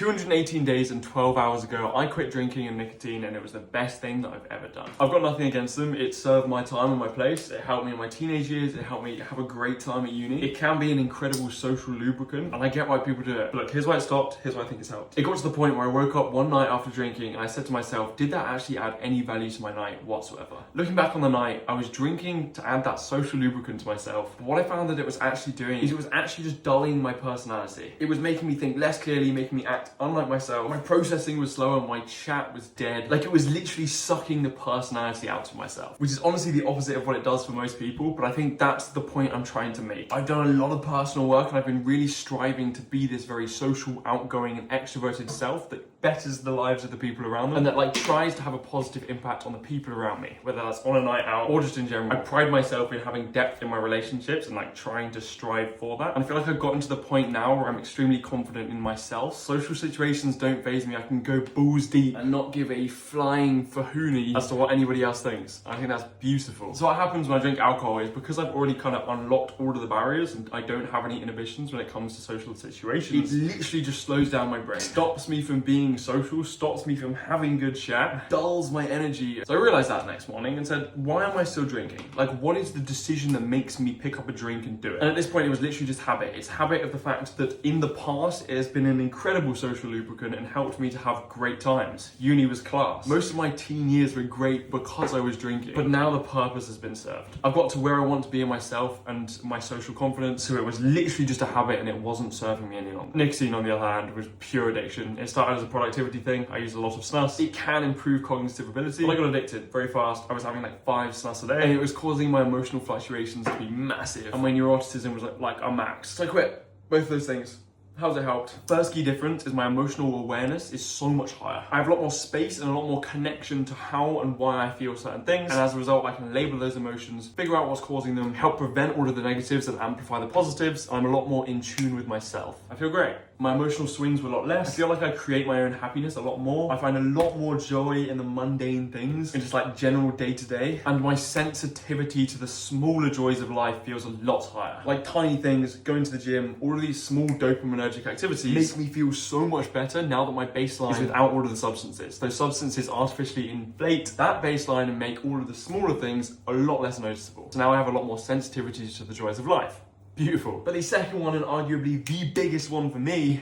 218 days and 12 hours ago, I quit drinking and nicotine, and it was the best thing that I've ever done. I've got nothing against them. It served my time and my place. It helped me in my teenage years. It helped me have a great time at uni. It can be an incredible social lubricant, and I get why people do it. But look, here's why it stopped. Here's why I think it's helped. It got to the point where I woke up one night after drinking, and I said to myself, did that actually add any value to my night whatsoever? Looking back on the night, I was drinking to add that social lubricant to myself. But what I found that it was actually doing is it was actually just dulling my personality. It was making me think less clearly, making me act unlike myself. My processing was slower, my chat was dead. Like, it was literally sucking the personality out of myself, which is honestly the opposite of what it does for most people, but I think that's the point I'm trying to make. I've done a lot of personal work, and I've been really striving to be this very social, outgoing, and extroverted self that betters the lives of the people around them, and that like tries to have a positive impact on the people around me, whether that's on a night out or just in general. I pride myself in having depth in my relationships and like trying to strive for that. And I feel like I've gotten to the point now where I'm extremely confident in myself. Social situations don't faze me. I can go balls deep and not give a flying fahoonie as to what anybody else thinks. I think that's beautiful. So what happens when I drink alcohol is, because I've already kind of unlocked all of the barriers and I don't have any inhibitions when it comes to social situations, it literally just slows down my brain, stops me from being social, stops me from having good chat, dulls my energy. So I realized that next morning and said, why am I still drinking? Like, what is the decision that makes me pick up a drink and do it? And at this point, it was literally just habit. It's habit of the fact that in the past, it has been an incredible social lubricant and helped me to have great times. Uni was class. Most of my teen years were great because I was drinking, but now the purpose has been served. I've got to where I want to be in myself and my social confidence, so it was literally just a habit and it wasn't serving me any longer. Nicotine, on the other hand, was pure addiction. It started as a productivity thing. I used a lot of snus. It can improve cognitive ability, but I got addicted very fast. I was having like 5 snus a day, and it was causing my emotional fluctuations to be massive, and my neuroticism was like a max. So I quit both of those things. How's it helped? First key difference is my emotional awareness is so much higher. I have a lot more space and a lot more connection to how and why I feel certain things, and as a result, I can label those emotions, figure out what's causing them, help prevent all of the negatives and amplify the positives. I'm a lot more in tune with myself. I feel great. My emotional swings were a lot less. I feel like I create my own happiness a lot more. I find a lot more joy in the mundane things and just like general day-to-day. And my sensitivity to the smaller joys of life feels a lot higher. Like tiny things, going to the gym, all of these small dopaminergic activities make me feel so much better now that my baseline is without all of the substances. Those substances artificially inflate that baseline and make all of the smaller things a lot less noticeable. So now I have a lot more sensitivity to the joys of life. Beautiful. But the second one, and arguably the biggest one for me,